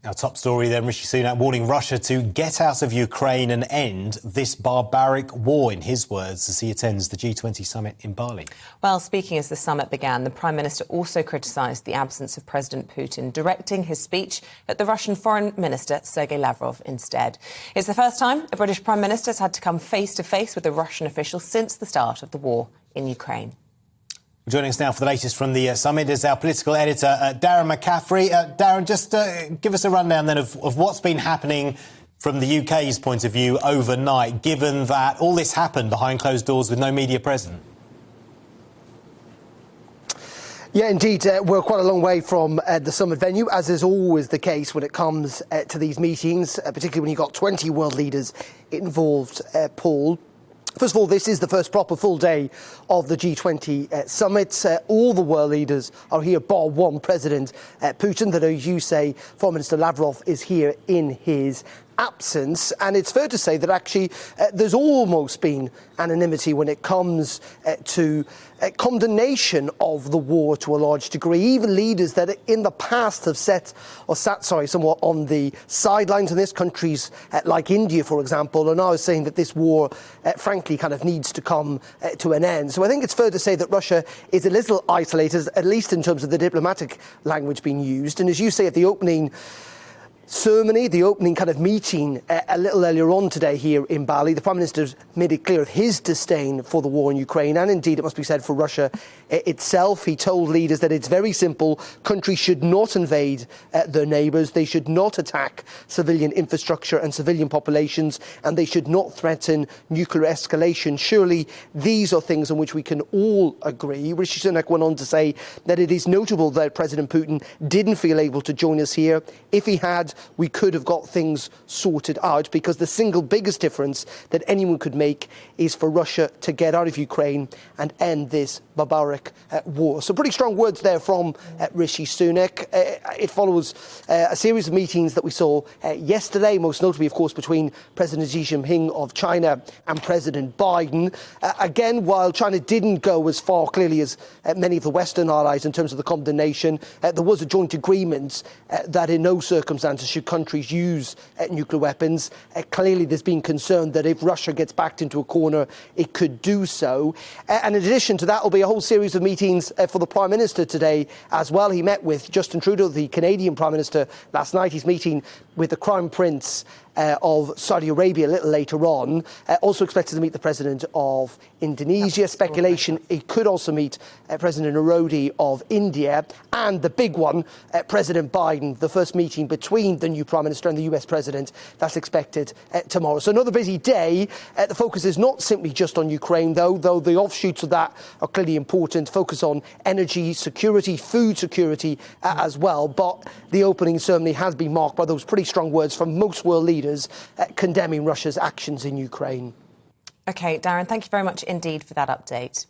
Our top story then, Rishi Sunak warning Russia to get out of Ukraine and end this barbaric war, in his words, as he attends the G20 Summit in Bali. Well, speaking as the summit began, the Prime Minister also criticised the absence of President Putin, directing his speech at the Russian Foreign Minister, Sergei Lavrov, instead. It's the first time a British Prime Minister has had to come face-to-face with a Russian official since the start of the war in Ukraine. Joining us now for the latest from the summit is our political editor, Darren McCaffrey. Darren, just give us a rundown then of what's been happening from the UK's point of view overnight, given that all this happened behind closed doors with no media present. Yeah, indeed. We're quite a long way from the summit venue, as is always the case when it comes to these meetings, particularly when you've got 20 world leaders involved, Paul. First of all, this is the first proper full day of the G20 summit. All the world leaders are here, bar one, President Putin, that, as you say, Foreign Minister Lavrov is here in his absence. And it's fair to say that actually there's almost been anonymity when it comes to condemnation of the war to a large degree. Even leaders that in the past have sat somewhat on the sidelines in this, countries like India, for example, are now saying that this war, frankly, kind of needs to come to an end. So I think it's fair to say that Russia is a little isolated, at least in terms of the diplomatic language being used. And as you say, at the opening ceremony, the opening kind of meeting a little earlier on today here in Bali, the Prime Minister made it clear of his disdain for the war in Ukraine, and indeed, it must be said, for Russia itself. He told leaders that it's very simple. Countries should not invade their neighbours. They should not attack civilian infrastructure and civilian populations, and they should not threaten nuclear escalation. Surely these are things on which we can all agree. Rishi Sunak went on to say that it is notable that President Putin didn't feel able to join us here. If he had, we could have got things sorted out, because the single biggest difference that anyone could make is for Russia to get out of Ukraine and end this barbaric war. So pretty strong words there from Rishi Sunak. It follows a series of meetings that we saw yesterday, most notably, of course, between President Xi Jinping of China and President Biden. Again, while China didn't go as far, clearly, as many of the Western allies in terms of the condemnation, there was a joint agreement that in no circumstances should countries use nuclear weapons. Clearly, there's been concern that if Russia gets backed into a corner, it could do so. And in addition to that, will be a whole series of meetings for the Prime Minister today as well. He met with Justin Trudeau, the Canadian Prime Minister, last night. He's meeting with the Crown Prince of Saudi Arabia a little later on. Also expected to meet the President of Indonesia. Speculation he could also meet President Narendra of India. And the big one, President Biden, the first meeting between the new Prime Minister and the US President. That's expected tomorrow. So another busy day. The focus is not simply just on Ukraine, though the offshoots of that are clearly important. Focus on energy security, food security as well. But the opening ceremony has been marked by those pretty strong words from most world leaders condemning Russia's actions in Ukraine. OK, Darren, thank you very much indeed for that update.